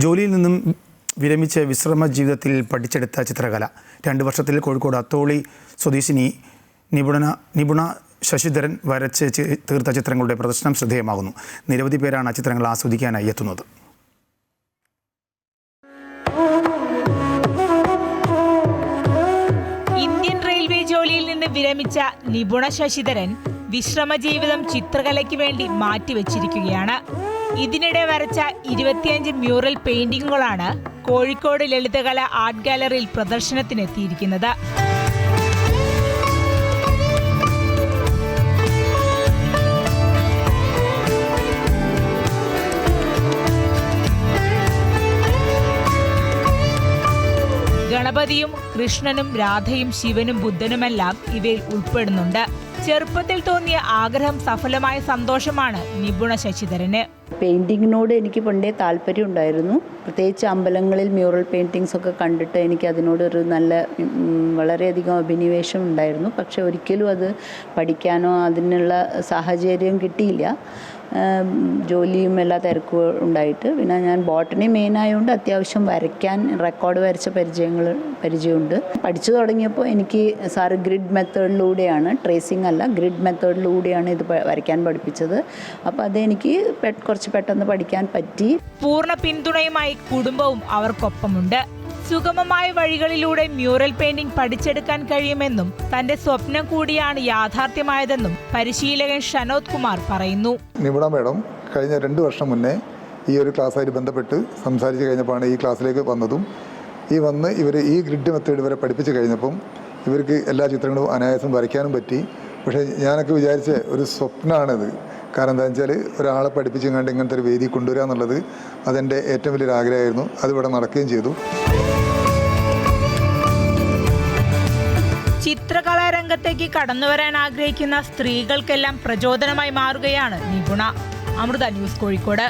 ജോലിയിൽ നിന്നും വിരമിച്ച് വിശ്രമ ജീവിതത്തിൽ പഠിച്ചെടുത്ത ചിത്രകല 2 വർഷത്തിൽ കോഴിക്കോട് അത്തോളി സ്വദേശിനി നിപുണ ശശിധരൻ വരച്ച് തീർത്ത ചിത്രങ്ങളുടെ പ്രദർശനം ശ്രദ്ധേയമാകുന്നു. നിരവധി പേരാണ് ചിത്രങ്ങൾ ആസ്വദിക്കാനായി എത്തുന്നത്. ഇന്ത്യൻ റെയിൽവേ ജോലിയിൽ നിന്ന് വിരമിച്ച നിപുണ ശശിധരൻ വിശ്രമ ജീവിതം ചിത്രകലയ്ക്ക് വേണ്ടി മാറ്റിവെച്ചിരിക്കുകയാണ്. ഇതിനിടെ വരച്ച 25 മ്യൂറൽ പെയിന്റിങ്ങുകളാണ് കോഴിക്കോട് ലളിതകല ആർട്ട് ഗാലറിയിൽ പ്രദർശനത്തിനെത്തിയിരിക്കുന്നത്. ഗണപതിയും കൃഷ്ണനും രാധയും ശിവനും ബുദ്ധനുമെല്ലാം ഇവയിൽ ഉൾപ്പെടുന്നുണ്ട്. ചെറുപ്പത്തിൽ തോന്നിയ ആഗ്രഹം സഫലമായ സന്തോഷമാണ് നിപുണ ശശിധരന്. പെയിൻറ്റിങ്ങിനോട് എനിക്ക് പണ്ടേ താല്പര്യം ഉണ്ടായിരുന്നു. പ്രത്യേകിച്ച് അമ്പലങ്ങളിൽ മ്യൂറൽ പെയിൻറ്റിങ്സ് ഒക്കെ കണ്ടിട്ട് എനിക്ക് അതിനോടൊരു വളരെയധികം അഭിനിവേശം ഉണ്ടായിരുന്നു. പക്ഷെ ഒരിക്കലും അത് പഠിക്കാനോ അതിനുള്ള സാഹചര്യം കിട്ടിയില്ല. ജോലിയും എല്ലാ തിരക്കും ഉണ്ടായിട്ട് പിന്നെ ഞാൻ ബോട്ടണി മെയിനായതുകൊണ്ട് അത്യാവശ്യം വരയ്ക്കാൻ റെക്കോർഡ് വരച്ച പരിചയമുണ്ട്. പഠിച്ചു തുടങ്ങിയപ്പോൾ എനിക്ക് സാറ് ഗ്രിഡ് മെത്തേഡിലൂടെയാണ്, ട്രേസിംഗ് അല്ല ഗ്രിഡ് മെത്തേഡിലൂടെയാണ് ഇത് വരയ്ക്കാൻ പഠിപ്പിച്ചത്. അപ്പോൾ അതെനിക്ക് കുറച്ച് പെട്ടെന്ന് പഠിക്കാൻ പറ്റി. പൂർണ്ണ പിന്തുണയുമായി കുടുംബവും അവർക്കൊപ്പമുണ്ട്. സുഗമമായ വഴികളിലൂടെ മ്യൂറൽ പെയിന്റിംഗ് പഠിച്ചെടുക്കാൻ കഴിയുമെന്നും തന്റെ സ്വപ്നം കൂടിയാണ് യാഥാർത്ഥ്യമായതെന്നും പരിശീലകൻ ഷനോദ് കുമാർ പറയുന്നു. നിപുണ മേഡം കഴിഞ്ഞ 2 വർഷം മുന്നേ ഈ ഒരു ക്ലാസ്സായിട്ട് ബന്ധപ്പെട്ട് സംസാരിച്ച് കഴിഞ്ഞപ്പോഴാണ് ഈ ക്ലാസ്സിലേക്ക് വന്നതും ഇവർ ഈ ഗ്രിഡ് മെത്തേഡ് വരെ പഠിപ്പിച്ച് കഴിഞ്ഞപ്പം ഇവർക്ക് എല്ലാ ചിത്രങ്ങളും അനായാസം വരയ്ക്കാനും പറ്റി. പക്ഷേ ഞാനൊക്കെ വിചാരിച്ച ഒരു സ്വപ്നമാണിത്. കാരണം എന്താണെന്ന് വെച്ചാൽ ഒരാളെ പഠിപ്പിച്ചെങ്ങാണ്ട് ഇങ്ങനത്തെ ഒരു വേദി കൊണ്ടുവരിക എന്നുള്ളത് അതെൻ്റെ ഏറ്റവും വലിയൊരു ആഗ്രഹമായിരുന്നു. അതിവിടെ നടക്കുകയും ചെയ്തു. ചിത്രകലാരംഗത്തേക്ക് കടന്നുവരാൻ ആഗ്രഹിക്കുന്ന സ്ത്രീകൾക്കെല്ലാം പ്രചോദനമായി മാറുകയാണ് നിപുണ. അമൃത ന്യൂസ്, കോഴിക്കോട്.